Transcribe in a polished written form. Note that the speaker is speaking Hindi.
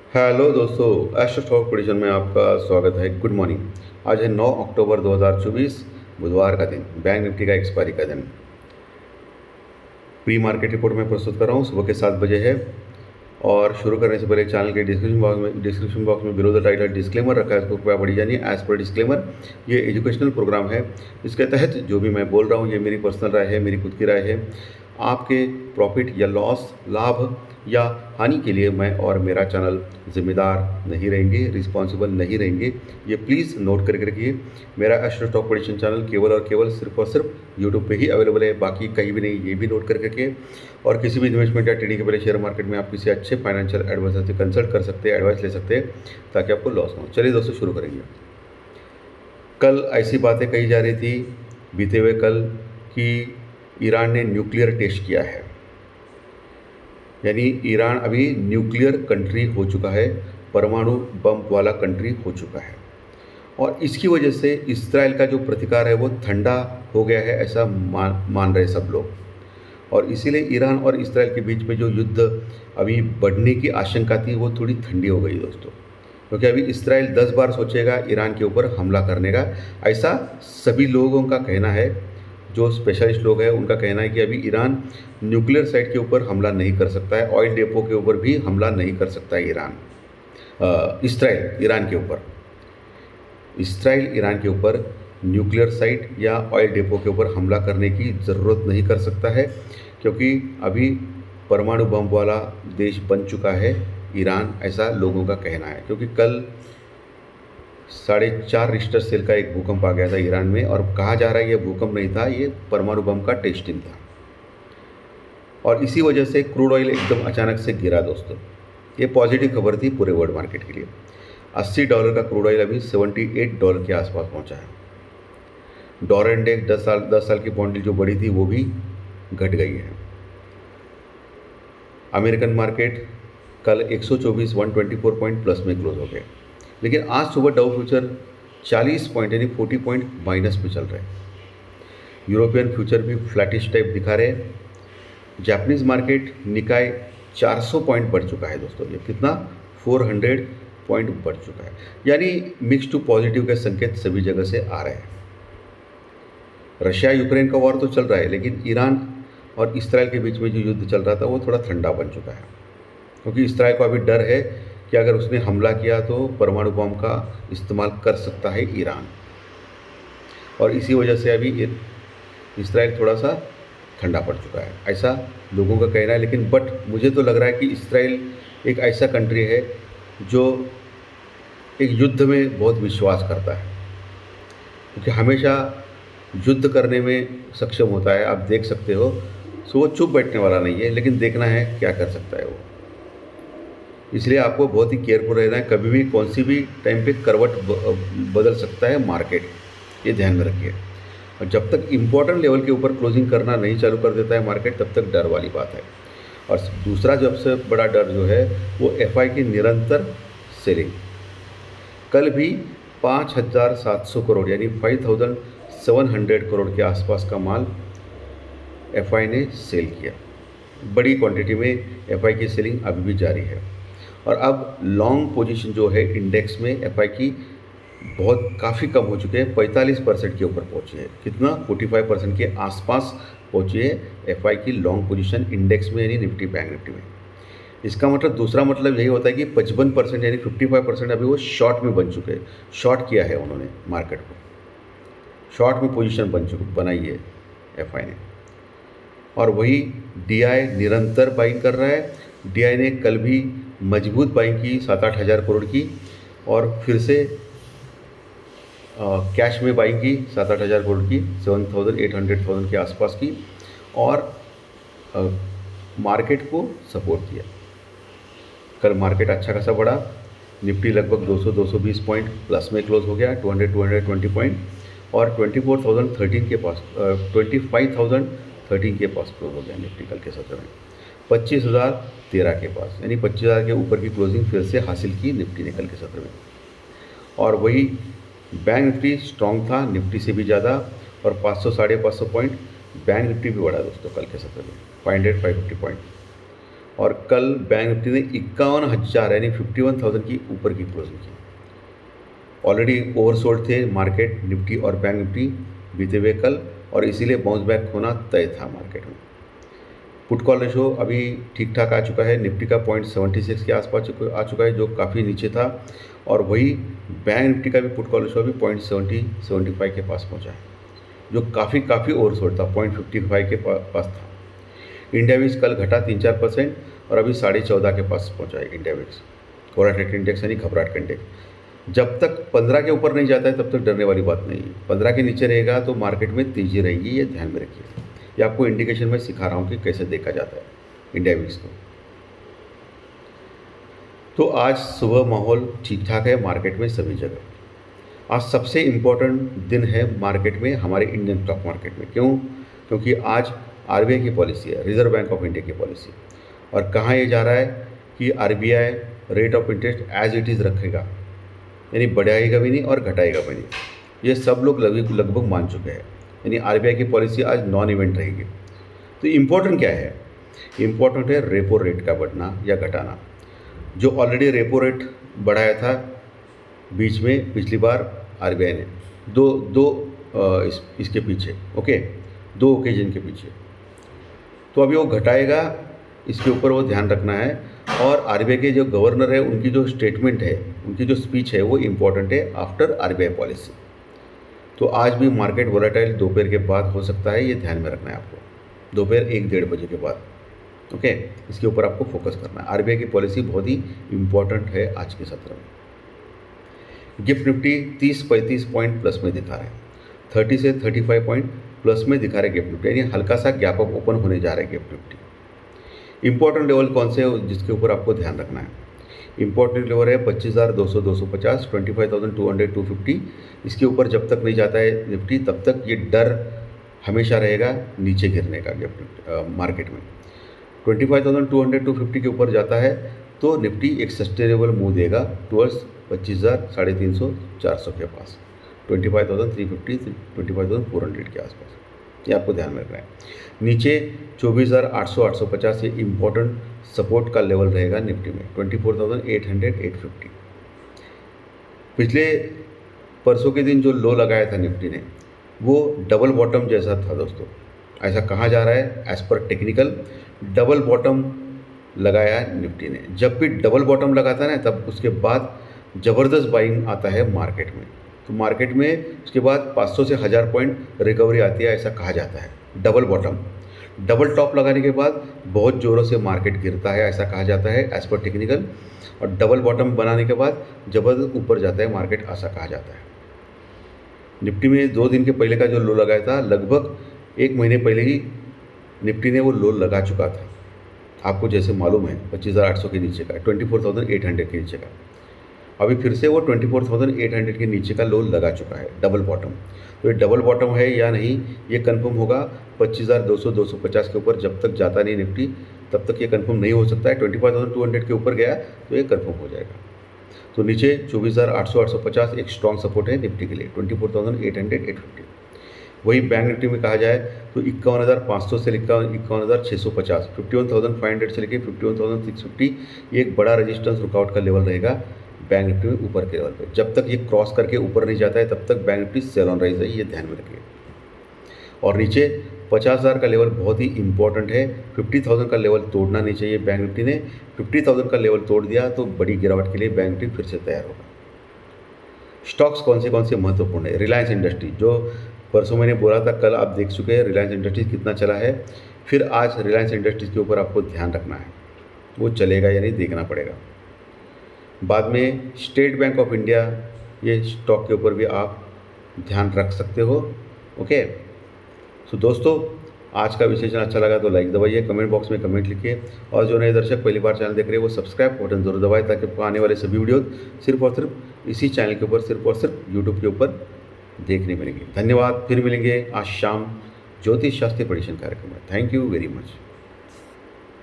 हेलो दोस्तों, एस्ट्रो स्टॉक प्रेडिक्शन में आपका स्वागत है। Good morning. आज है 9 अक्टूबर 2024, बुधवार का दिन, बैंक निफ्टी का एक्सपायरी का दिन। प्री मार्केट रिपोर्ट में प्रस्तुत कर रहा हूँ, सुबह के 7 बजे है। और शुरू करने से पहले चैनल के डिस्क्रिप्शन बॉक्स में बिलो द टाइटल डिस्क्लेमर रखा है, उसको कृपया पढ़ी जानिए। एज पर डिस्क्लेमर, ये एजुकेशनल प्रोग्राम है। इसके तहत जो भी मैं बोल रहा हूँ ये मेरी पर्सनल राय है, मेरी खुद की राय है। आपके प्रॉफिट या लॉस, लाभ या हानि के लिए मैं और मेरा चैनल जिम्मेदार नहीं रहेंगे, रिस्पॉन्सिबल नहीं रहेंगे। ये प्लीज़ नोट करके रखिए। मेरा एस्ट्रो स्टॉक प्रेडिक्शन चैनल केवल और केवल सिर्फ और सिर्फ यूट्यूब पे ही अवेलेबल है, बाकी कहीं भी नहीं, ये भी नोट करके रखिए। और किसी भी इन्वेस्टमेंट या ट्रेडिंग के पहले शेयर मार्केट में आप किसी अच्छे फाइनेंशियल एडवाइजर से कंसल्ट कर सकते हैं, एडवाइस ले सकते हैं, ताकि आपको लॉस ना हो। चलिए दोस्तों, शुरू करेंगे। कल ऐसी बातें कही जा रही थी बीते हुए कल कि ईरान ने न्यूक्लियर टेस्ट किया है, यानी ईरान अभी न्यूक्लियर कंट्री हो चुका है, परमाणु बम वाला कंट्री हो चुका है। और इसकी वजह से इसराइल का जो प्रतिकार है वो ठंडा हो गया है, ऐसा मान रहे सब लोग। और इसीलिए ईरान और इसराइल के बीच में जो युद्ध अभी बढ़ने की आशंका थी वो थोड़ी ठंडी हो गई दोस्तों, क्योंकि अभी इसराइल 10 बार सोचेगा ईरान के ऊपर हमला करने का, ऐसा सभी लोगों का कहना है। जो स्पेशलिस्ट लोग हैं उनका कहना है कि अभी ईरान न्यूक्लियर साइट के ऊपर हमला नहीं कर सकता है, ऑयल डेपो के ऊपर भी हमला नहीं कर सकता है इसराइल ईरान के ऊपर। इसराइल ईरान के ऊपर न्यूक्लियर साइट या ऑयल डेपो के ऊपर हमला करने की ज़रूरत नहीं कर सकता है, क्योंकि अभी परमाणु बम वाला देश बन चुका है ईरान, ऐसा लोगों का कहना है। क्योंकि कल 4.5 रिश्टर सेल का एक भूकंप आ गया था ईरान में, और कहा जा रहा है ये भूकंप नहीं था, ये परमाणु बम का टेस्टिंग था। और इसी वजह से क्रूड ऑयल एकदम अचानक से गिरा दोस्तों। ये पॉजिटिव खबर थी पूरे वर्ल्ड मार्केट के लिए। $80 का क्रूड ऑयल अभी $78 के आसपास पहुंचा है। डॉलर इंडेक्स 10 साल की बॉन्ड जो बढ़ी थी वो भी घट गई है। अमेरिकन मार्केट कल 124 124 पॉइंट प्लस में क्लोज हो गए, लेकिन आज सुबह डाउ फ्यूचर 40 पॉइंट यानी 40 पॉइंट माइनस में चल रहे हैं। यूरोपियन फ्यूचर भी फ्लैटिश टाइप दिखा रहे हैं। जापानीज़ मार्केट निकाय 400 पॉइंट बढ़ चुका है दोस्तों। ये कितना? 400 पॉइंट बढ़ चुका है, यानी मिक्स टू पॉजिटिव के संकेत सभी जगह से आ रहे हैं। रशिया यूक्रेन का वॉर तो चल रहा है, लेकिन ईरान और इसराइल के बीच में जो युद्ध चल रहा था वो थोड़ा ठंडा बन चुका है, क्योंकि इसराइल को अभी डर है कि अगर उसने हमला किया तो परमाणु बम का इस्तेमाल कर सकता है ईरान। और इसी वजह से अभी इसराइल थोड़ा सा ठंडा पड़ चुका है, ऐसा लोगों का कहना है। लेकिन मुझे तो लग रहा है कि इसराइल एक ऐसा कंट्री है जो एक युद्ध में बहुत विश्वास करता है, क्योंकि हमेशा युद्ध करने में सक्षम होता है। आप देख सकते हो, सो वो चुप बैठने वाला नहीं है, लेकिन देखना है क्या कर सकता है वो। इसलिए आपको बहुत ही केयरफुल रहना है। कभी भी कौन सी भी टाइम पे करवट बदल सकता है मार्केट, ये ध्यान में रखिए। और जब तक इम्पोर्टेंट लेवल के ऊपर क्लोजिंग करना नहीं चालू कर देता है मार्केट, तब तक डर वाली बात है। और दूसरा सबसे बड़ा डर जो है वो एफआई की निरंतर सेलिंग। कल भी 5,700 करोड़ यानी 5,700 करोड़ के आसपास का माल एफआई ने सेल किया। बड़ी क्वांटिटी में एफआई की सेलिंग अभी भी जारी है। और अब लॉन्ग पोजीशन जो है इंडेक्स में एफआई की बहुत काफ़ी कम हो चुके हैं, 45% के ऊपर पहुंची है। कितना? 45% के आसपास पहुंची है एफआई की लॉन्ग पोजीशन इंडेक्स में, यानी निफ्टी बैंक निफ्टी में। इसका मतलब, दूसरा मतलब यही होता है कि 55% यानी 55% अभी वो शॉर्ट में बन चुके हैं। शॉर्ट किया है उन्होंने मार्केट को, शॉर्ट में पोजीशन बनाई है एफआई ने। और वही डीआई निरंतर बाइंग कर रहा है। डीआई ने कल भी मजबूत बाइंग की 7-8 हज़ार करोड़ की, और फिर से कैश में बाइंग की 7-8 हज़ार करोड़ की, 7,800 के आसपास की, और मार्केट को सपोर्ट किया। कल मार्केट अच्छा खासा बढ़ा। निफ्टी लगभग 200-220 पॉइंट प्लस में क्लोज हो गया, 200-220 पॉइंट, और 24,013 के पास 25,013 के पास क्लोज हो गया निफ्टी कल के सत्र में। 25,013 के पास, यानी 25,000 के ऊपर की क्लोजिंग फिर से हासिल की निफ्टी ने कल के सत्र में। और वही बैंक निफ्टी स्ट्रॉन्ग था निफ्टी से भी ज़्यादा, और 500-550 पॉइंट बैंक निफ्टी भी बढ़ा दोस्तों कल के सत्र में, 500-550 पॉइंट। और कल बैंक निफ्टी ने 51,000 यानी 51,000 की ऊपर की क्लोजिंग की। ऑलरेडी ओवरसोल्ड थे मार्केट निफ्टी और बैंक निफ्टी बीते हुए कल, और इसीलिए बाउंस बैक होना तय था मार्केट में। पुट कॉल रेशो अभी ठीक ठाक आ चुका है, निफ्टी का 0.76 के आसपास आ चुका है जो काफ़ी नीचे था, और वही बैंक निफ्टी का भी पुट कॉल रेशो अभी 0.75 के पास पहुंचा है जो काफ़ी ओवरसोल्ड था, 0.55 के पास था। इंडिया विक्स कल घटा 3-4% और अभी 14.5 के पास पहुंचा है इंडिया विक्स, वोलेटिलिटी इंडेक्स यानी घबराहट का इंडेक्स। जब तक 15 के ऊपर नहीं जाता है तब तक डरने वाली बात नहीं है। 15 के नीचे रहेगा तो मार्केट में तेज़ी रहेगी, ये ध्यान में रखिए। ये आपको इंडिकेशन में सिखा रहा हूँ कि कैसे देखा जाता है इंडिया विक्स को। तो आज सुबह माहौल ठीक ठाक है मार्केट में सभी जगह। आज सबसे इम्पोर्टेंट दिन है मार्केट में, हमारे इंडियन स्टॉक मार्केट में। क्यों? क्योंकि आज आरबीआई की पॉलिसी है, रिजर्व बैंक ऑफ इंडिया की पॉलिसी। और कहाँ ये जा रहा है कि RBI rate of interest as it is रखेगा, यानी बढ़ाएगा भी नहीं और घटाएगा भी नहीं। ये सब लोग लगभग मान चुके हैं, यानी आरबीआई की पॉलिसी आज नॉन इवेंट रहेगी। तो इम्पोर्टेंट क्या है? इम्पोर्टेंट है रेपो रेट का बढ़ना या घटाना। जो ऑलरेडी रेपो रेट बढ़ाया था बीच में पिछली बार आरबीआई ने इसके पीछे, ओके, 2 ओकेजन के पीछे, तो अभी वो घटाएगा, इसके ऊपर वो ध्यान रखना है। और आरबीआई के जो गवर्नर है उनकी जो स्टेटमेंट है, उनकी जो स्पीच है वो इम्पोर्टेंट है आफ्टर आरबीआई पॉलिसी। तो आज भी मार्केट वोलेटाइल दोपहर के बाद हो सकता है, ये ध्यान में रखना है आपको, दोपहर 1-1:30 बजे के बाद, ओके। इसके ऊपर आपको फोकस करना है। आरबीआई की पॉलिसी बहुत ही इम्पोर्टेंट है आज के सत्र में। गिफ्ट निफ्टी 30-35 पॉइंट प्लस में दिखा रहा है, 30 से 35 पॉइंट प्लस में दिखा रहे गिफ्ट निफ्टी, यानी हल्का सा गैप अप ओपन होने जा रहा है गिफ्ट निफ्टी। इंपॉर्टेंट लेवल कौन से है जिसके ऊपर आपको ध्यान रखना है? इंपॉर्टेंट लेवल है 25,200, 250, 25,200, 250। इसके ऊपर जब तक नहीं जाता है निफ्टी तब तक ये डर हमेशा रहेगा नीचे गिरने का गिफ्ट मार्केट में। 25,200, 250 के ऊपर जाता है तो निफ्टी एक सस्टेनेबल मूव देगा टुवर्ड्स 25,000, 350, 400 के पास, 25,350, 25,400 के आसपास, ये आपको ध्यान में रखना है। नीचे 24,800, 850 ये इम्पोर्टेंट सपोर्ट का लेवल रहेगा निफ्टी में, 24,800, 850। पिछले परसों के दिन जो लो लगाया था निफ्टी ने वो डबल बॉटम जैसा था दोस्तों। ऐसा कहा जा रहा है as per technical, double bottom लगाया निफ्टी ने। जब भी डबल बॉटम लगाता है ना तब उसके बाद ज़बरदस्त बाइंग आता है मार्केट में। तो मार्केट में उसके बाद 500 से 1000 पॉइंट रिकवरी आती है, ऐसा कहा जाता है। डबल बॉटम, डबल टॉप लगाने के बाद बहुत ज़ोरों से मार्केट गिरता है, ऐसा कहा जाता है एज पर टेक्निकल। और डबल बॉटम बनाने के बाद ज़बरदस्त ऊपर जाता है मार्केट, ऐसा कहा जाता है। निफ्टी में 2 दिन के पहले का जो लो लगाया था, लगभग 1 महीने पहले ही निफ्टी ने वो लो लगा चुका था, आपको जैसे मालूम है 25,800 के नीचे का, 24,800 के नीचे का। अभी फिर से वो 24,800 के नीचे का लो लगा चुका है, डबल बॉटम। तो ये डबल बॉटम है या नहीं ये कंफर्म होगा 25,200, 250 के ऊपर जब तक जाता नहीं निफ्टी तब तक ये कंफर्म नहीं हो सकता है। 25,200 के ऊपर गया तो ये कंफर्म हो जाएगा। तो नीचे 24,800, 850 एक स्ट्रॉन्ग सपोर्ट है निफ्टी के लिए, 24,800, 850। वही बैंक निफ्टी में कहा जाए तो 51,500 से लेकर 51,650, 51,500 से लेकर 51,650 ये एक बड़ा रेजिस्टेंस रुकआउट का लेवल रहेगा बैंक निफ्टी में ऊपर के लेवल पे। जब तक ये क्रॉस करके ऊपर नहीं जाता है तब तक bank Nifty sell on rise है, ये ध्यान में रखिए। और नीचे 50,000 का लेवल बहुत ही इंपॉर्टेंट है, 50,000 का लेवल तोड़ना नहीं चाहिए बैंक निफ्टी ने। 50,000 का लेवल तोड़ दिया तो बड़ी गिरावट के लिए बैंक निफ्टी फिर से तैयार होगा। स्टॉक्स कौन से महत्वपूर्ण है? रिलायंस इंडस्ट्री, जो परसों मैंने बोला था, कल आप देख चुके हैं रिलायंस इंडस्ट्रीज कितना चला है। फिर आज रिलायंस इंडस्ट्रीज के ऊपर आपको ध्यान रखना है, वो चलेगा या नहीं देखना पड़ेगा। बाद में स्टेट बैंक ऑफ इंडिया, ये स्टॉक के ऊपर भी आप ध्यान रख सकते हो, ओके। तो दोस्तों आज का विश्लेषण अच्छा लगा तो लाइक दबाइए, कमेंट बॉक्स में कमेंट लिखिए, और जो नए दर्शक पहली बार चैनल देख रहे हैं वो सब्सक्राइब बटन जरूर दबाएं ताकि आपको आने वाले सभी वीडियो सिर्फ और सिर्फ इसी चैनल के ऊपर, सिर्फ और सिर्फ यूट्यूब के ऊपर देखने मिलेंगे। धन्यवाद, फिर मिलेंगे आज शाम ज्योतिष शास्त्री प्रेडिक्शन कार्यक्रम में। Thank you very much.